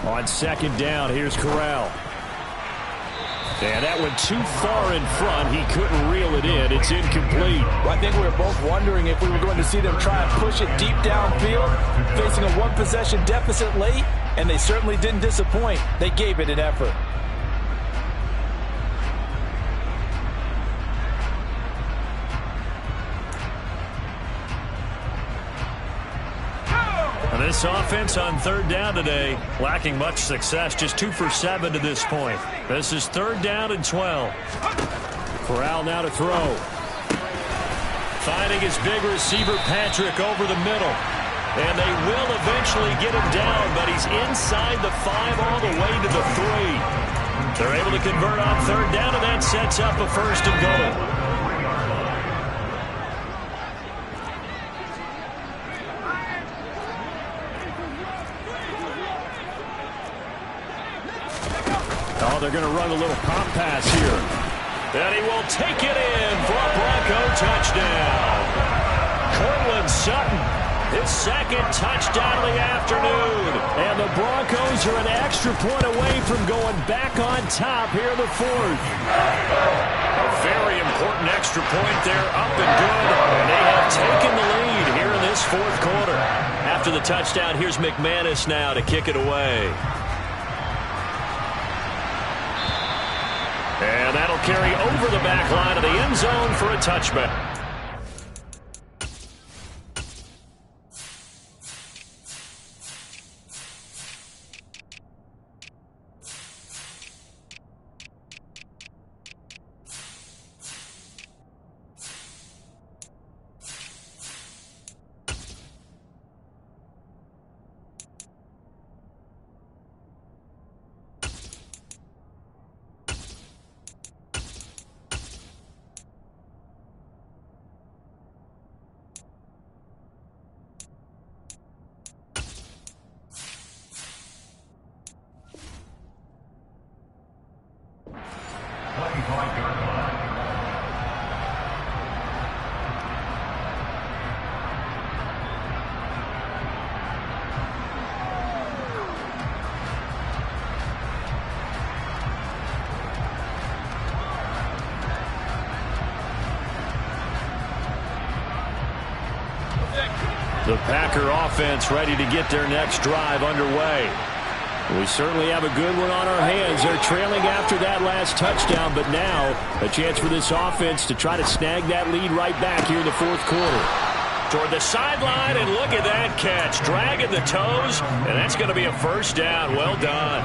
Speaker 4: On 2nd down, here's Corral. And that went too far in front. He couldn't reel it in. It's incomplete.
Speaker 5: Well, I think we were both wondering if we were going to see them try and push it deep downfield, facing a 1-possession deficit late, and they certainly didn't disappoint. They gave it an effort.
Speaker 2: This offense on 3rd down today, lacking much success, just 2 for 7 to this point. This is 3rd down and 12.
Speaker 4: Corral now to throw.
Speaker 2: Finding his big receiver, Patrick, over the middle. And they will eventually get him down, but he's inside the 5 all the way to the 3. They're able to convert on 3rd down, and that sets up a 1st and goal.
Speaker 4: Oh, they're going to run a little pop pass here.
Speaker 2: And he will take it in for a Bronco touchdown. Courtland Sutton, his second touchdown of the afternoon.
Speaker 4: And the Broncos are an extra point away from going back on top here in the fourth.
Speaker 2: A very important extra point there, up and good. And they have taken the lead here in this fourth quarter. After the touchdown, here's McManus now to kick it away. And that'll carry over the back line of the end zone for a touchback.
Speaker 4: The Packer offense ready to get their next drive underway. We certainly have a good one on our hands. They're trailing after that last touchdown, but now a chance for this offense to try to snag that lead right back here in the fourth quarter.
Speaker 2: Toward the sideline, and look at that catch. Dragging the toes, and that's going to be a first down. Well done.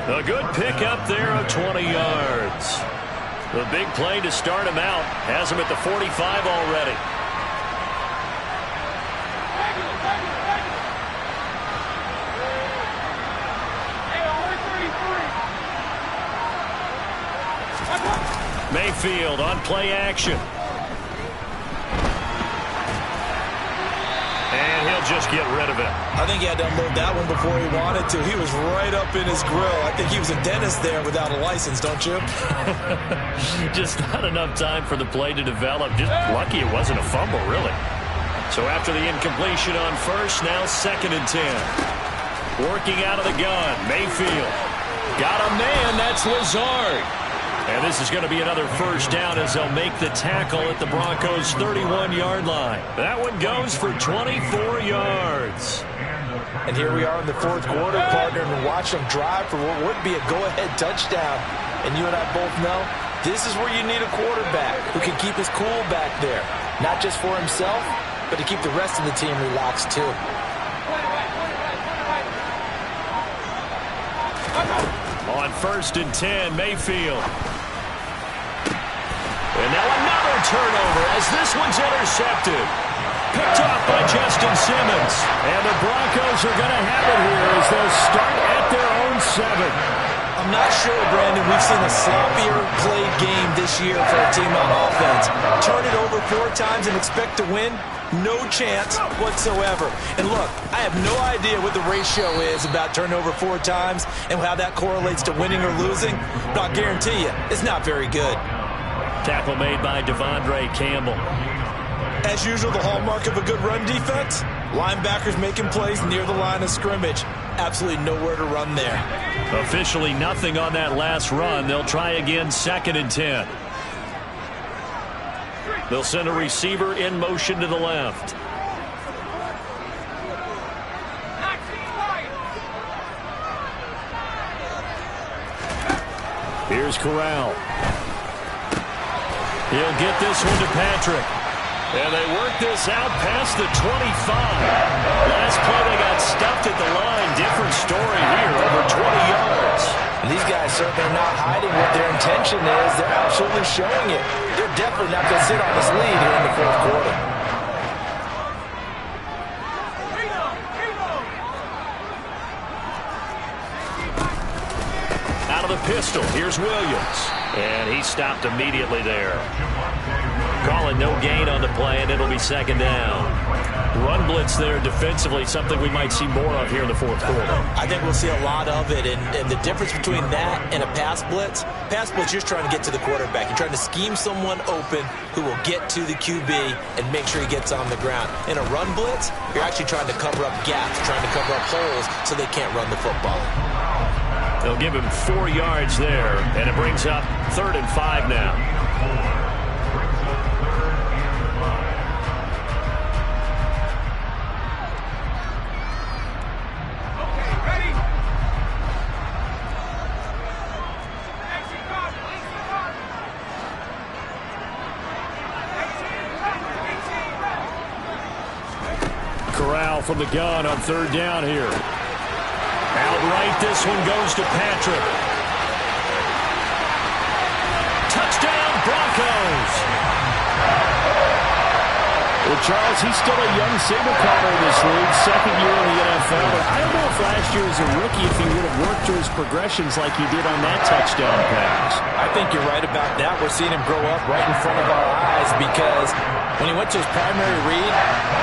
Speaker 2: A good pickup there of 20 yards. The big play to start him out has him at the 45 already. Mayfield on play action. And he'll just get rid of it.
Speaker 3: I think he had to unload that one before he wanted to. He was right up in his grill. I think he was a dentist there without a license, don't you?
Speaker 2: Just not enough time for the play to develop. Just lucky it wasn't a fumble, really. So after the incompletion on first, now 2nd and 10. Working out of the gun, Mayfield. Got a man, that's Lazard. And this is going to be another first down as they'll make the tackle at the Broncos' 31-yard line. That one goes for 24 yards.
Speaker 3: And here we are in the fourth quarter, partner, and watch them drive for what would be a go-ahead touchdown. And you and I both know this is where you need a quarterback who can keep his cool back there. Not just for himself, but to keep the rest of the team relaxed too.
Speaker 2: On 1st and 10, Mayfield. And now another turnover as this one's intercepted. Picked off by Justin Simmons.
Speaker 4: And the Broncos are going to have it here as they'll start at their own 7.
Speaker 3: I'm not sure, Brandon, we've seen a sloppier played game this year for a team on offense. Turn it over 4 times and expect to win? No chance whatsoever. And look, I have no idea what the ratio is about turnover 4 times and how that correlates to winning or losing, but I'll guarantee you, it's not very good.
Speaker 2: Tackle made by Devondre Campbell.
Speaker 3: As usual, the hallmark of a good run defense, linebackers making plays near the line of scrimmage. Absolutely nowhere to run there.
Speaker 2: Officially nothing on that last run. They'll try again 2nd and 10. They'll send a receiver in motion to the left.
Speaker 4: Here's Corral.
Speaker 2: He'll get this one to Patrick. And they work this out past the 25. Last play they got stuffed at the line. Different story here, over 20 yards.
Speaker 3: And these guys certainly are not hiding what their intention is. They're absolutely showing it. They're definitely not going to sit on this lead here in the fourth quarter.
Speaker 2: Out of the pistol, here's Williams. And he stopped immediately there. Calling no gain on the play, and it'll be 2nd down.
Speaker 4: Run blitz there defensively, something we might see more of here in the fourth quarter.
Speaker 3: I think we'll see a lot of it, and the difference between that and a pass blitz, you're just trying to get to the quarterback. You're trying to scheme someone open who will get to the QB and make sure he gets on the ground. In a run blitz, you're actually trying to cover up gaps, trying to cover up holes so they can't run the football.
Speaker 4: They'll give him 4 yards there, and it brings up 3rd and 5 now. Corral from the gun on 3rd down here. Outright, this one goes to Patrick. Touchdown, Broncos. Well, Charles, he's still a young signal caller in this league, 2nd year in the NFL. But I don't know if last year as a rookie, if he would have worked through his progressions like he did on that touchdown pass.
Speaker 5: I think you're right about that. We're seeing him grow up right in front of our eyes because when he went to his primary read,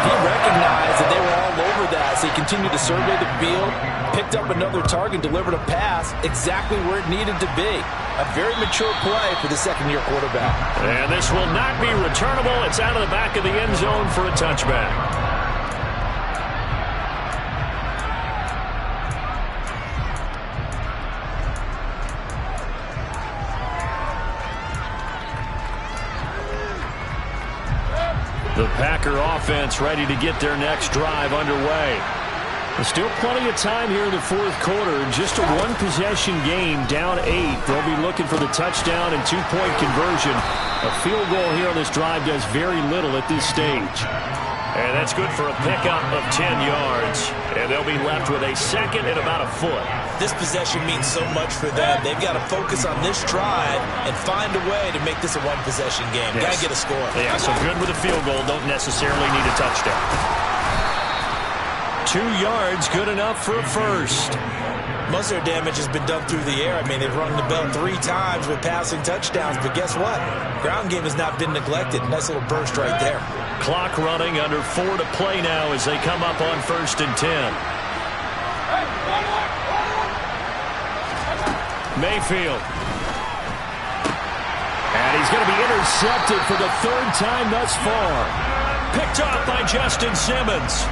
Speaker 5: he recognized that they were all over that. So he continued to survey the field, picked up another target, delivered a pass exactly where it needed to be. A very mature play for the 2nd-year quarterback.
Speaker 4: And this will not be returnable. It's out of the back of the end zone for a touchback. The Packer offense ready to get their next drive underway. There's still plenty of time here in the 4th quarter. Just a 1-possession game, down 8. They'll be looking for the touchdown and 2-point conversion. A field goal here on this drive does very little at this stage. And that's good for a pickup of 10 yards. And they'll be left with a 2nd and about a foot.
Speaker 3: This possession means so much for them. They've got to focus on this drive and find a way to make this a 1-possession game.
Speaker 4: Yes.
Speaker 3: Got to get a score.
Speaker 4: Yeah, so good with a field goal. Don't necessarily need a touchdown. 2 yards, good enough for a first.
Speaker 3: Most of their damage has been done through the air. I mean, they've rung the bell 3 times with passing touchdowns, but guess what? Ground game has not been neglected. Nice little burst right there.
Speaker 4: Clock running, under 4 to play now as they come up on 1st and 10. Mayfield. And he's going to be intercepted for the 3rd time thus far. Picked off by Justin Simmons.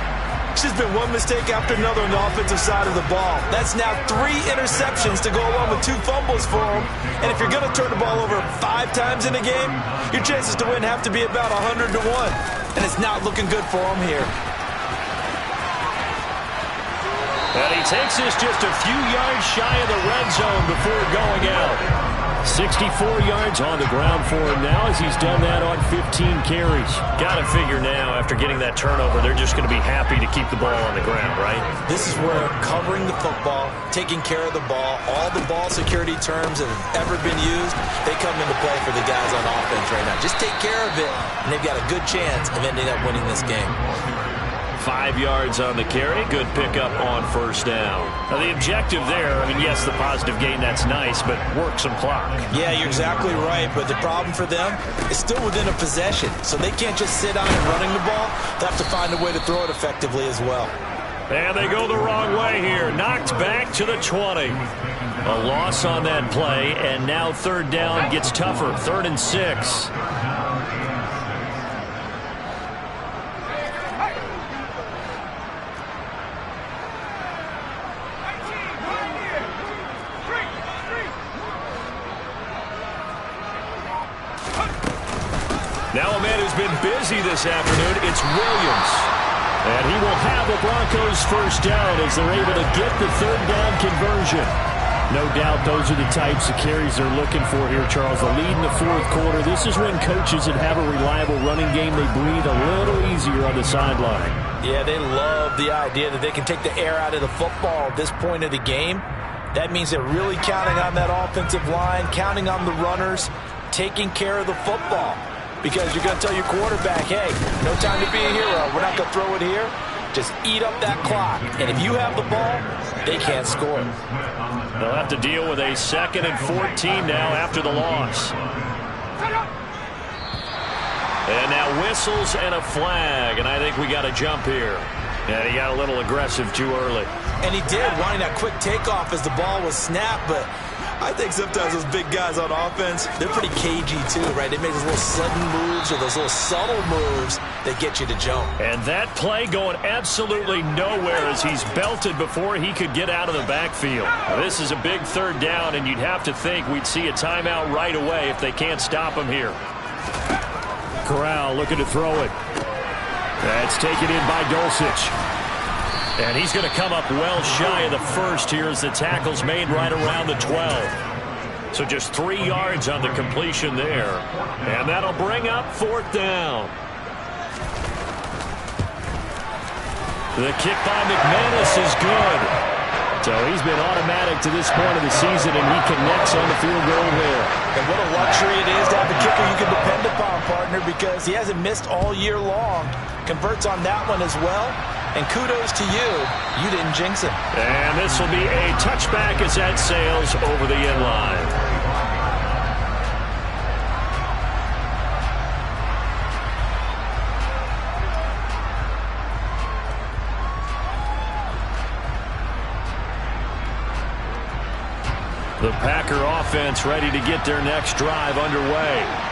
Speaker 3: It's just been one mistake after another on the offensive side of the ball. That's now 3 interceptions to go along with 2 fumbles for him. And if you're going to turn the ball over 5 times in a game, your chances to win have to be about 100 to 1. And it's not looking good for him here.
Speaker 4: And he takes this just a few yards shy of the red zone before going out. 64 yards on the ground for him now as he's done that on 15 carries. Got to figure now after getting that turnover, they're just going to be happy to keep the ball on the ground, right?
Speaker 3: This is where covering the football, taking care of the ball, all the ball security terms that have ever been used, they come into play for the guys on offense right now. Just take care of it, and they've got a good chance of ending up winning this game.
Speaker 4: 5 yards on the carry. Good pickup on 1st down. Now the objective there, I mean, yes, the positive gain, that's nice, but work some clock.
Speaker 3: Yeah, you're exactly right, but the problem for them is still within a possession, so they can't just sit on it running the ball. They have to find a way to throw it effectively as well.
Speaker 4: And they go the wrong way here. Knocked back to the 20. A loss on that play, and now 3rd down gets tougher. 3rd and 6. Now a man who's been busy this afternoon, it's Williams. And he will have the Broncos 1st down as they're able to get the 3rd down conversion. No doubt those are the types of carries they're looking for here, Charles. The lead in the 4th quarter. This is when coaches that have a reliable running game, they breathe a little easier on the sideline.
Speaker 5: Yeah, they love the idea that they can take the air out of the football at this point of the game. That means they're really counting on that offensive line, counting on the runners, taking care of the football. Because you're going to tell your quarterback, hey, no time to be a hero. We're not going to throw it here. Just eat up that clock. And if you have the ball, they can't score.
Speaker 4: They'll have to deal with a 2nd and 14 now after the loss.
Speaker 2: And now whistles and a flag, and I think we got a jump here. And he got a little aggressive too early.
Speaker 3: And he did, wanting that quick takeoff as the ball was snapped, but I think sometimes those big guys on offense, they're pretty cagey too, right? They make those little sudden moves or those little subtle moves that get you to jump.
Speaker 2: And that play going absolutely nowhere as he's belted before he could get out of the backfield. Now, this is a big third down, and you'd have to think we'd see a timeout right away if they can't stop him here.
Speaker 4: Corral looking to throw it. That's taken in by Dulcich.
Speaker 2: And he's going to come up well shy of the first here as the tackle's made right around the 12. So just 3 yards on the completion there. And that'll bring up 4th down. The kick by McManus is good.
Speaker 4: So he's been automatic to this point of the season, and he connects on the field goal there.
Speaker 5: And what a luxury it is to have a kicker you can depend upon, partner, because he hasn't missed all year long. Converts on that one as well. And kudos to you. You didn't jinx him.
Speaker 2: And this will be a touchback as that sails over the end line. The Packer offense ready to get their next drive underway.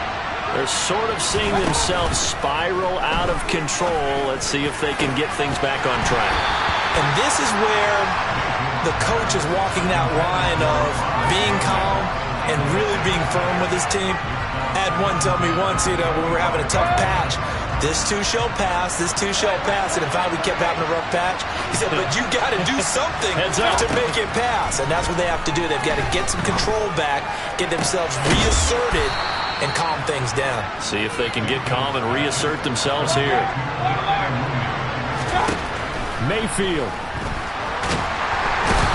Speaker 2: They're sort of seeing themselves spiral out of control. Let's see if they can get things back on track.
Speaker 3: And this is where the coach is walking that line of being calm and really being firm with his team. I had one tell me once, when we were having a tough patch, this too shall pass, this too shall pass. And in fact, we kept having a rough patch. He said, but you got to do something to make it pass. And that's what they have to do. They've got to get some control back, get themselves reasserted, and calm things down.
Speaker 2: See if they can get calm and reassert themselves here.
Speaker 4: Mayfield.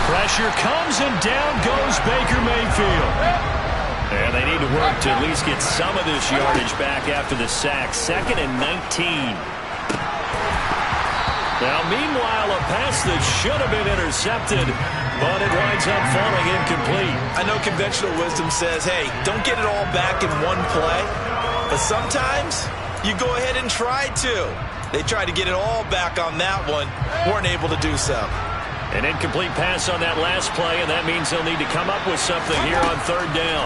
Speaker 2: Pressure comes, and down goes Baker Mayfield. And they need to work to at least get some of this yardage back after the sack. 2nd and 19. Now, meanwhile, a pass that should have been intercepted, but it winds up falling incomplete.
Speaker 3: I know conventional wisdom says, hey, don't get it all back in one play. But sometimes you go ahead and try to. They tried to get it all back on that one. Weren't able to do so.
Speaker 2: An incomplete pass on that last play, and that means they'll need to come up with something here on 3rd down.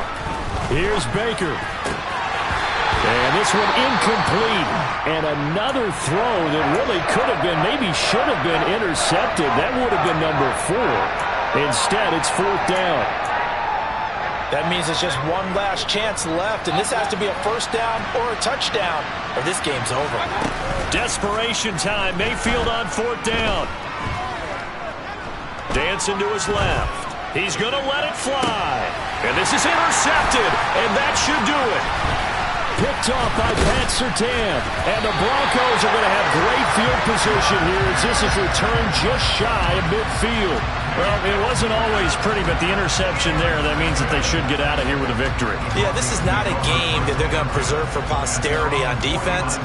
Speaker 4: Here's Baker. And this one incomplete. And another throw that really could have been, maybe should have been intercepted. That would have been number 4. Instead, it's 4th down.
Speaker 5: That means it's just one last chance left, and this has to be a 1st down or a touchdown, or this game's over.
Speaker 2: Desperation time. Mayfield on 4th down. Dancing to his left. He's going to let it fly. And this is intercepted, and that should do it.
Speaker 4: Picked off by Pat Surtain. And the Broncos are going to have great field position here as this is returned just shy of midfield.
Speaker 2: Well, it wasn't always pretty, but the interception there, that means that they should get out of here with a victory.
Speaker 3: Yeah, this is not a game that they're going to preserve for posterity on defense,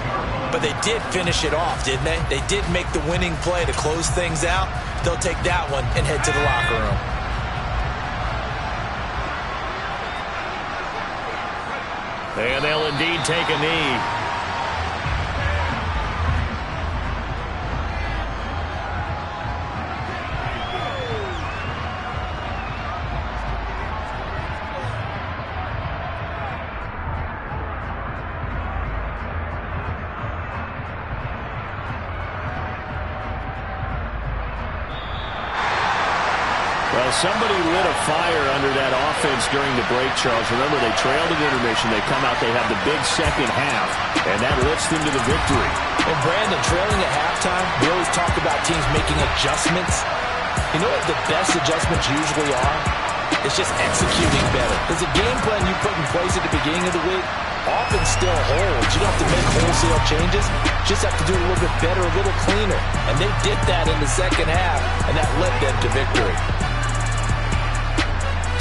Speaker 3: but they did finish it off, didn't they? They did make the winning play to close things out. They'll take that one and head to the locker room.
Speaker 2: And they'll indeed take a knee.
Speaker 4: Somebody lit a fire under that offense during the break, Charles. Remember, they trailed at intermission. They come out, they have the big second half, and that lifts them to the victory.
Speaker 5: And Brandon, trailing at halftime, we always talk about teams making adjustments. You know what the best adjustments usually are? It's just executing better. Because the game plan you put in place at the beginning of the week often still holds. You don't have to make wholesale changes. You just have to do it a little bit better, a little cleaner. And they did that in the second half, and that led them to victory.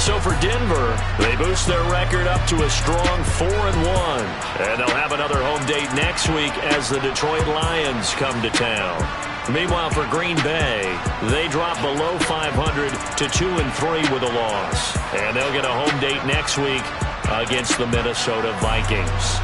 Speaker 2: So for Denver, they boost their record up to a strong 4-1. And they'll have another home date next week as the Detroit Lions come to town. Meanwhile, for Green Bay, they drop below 500 to 2-3 with a loss. And they'll get a home date next week against the Minnesota Vikings.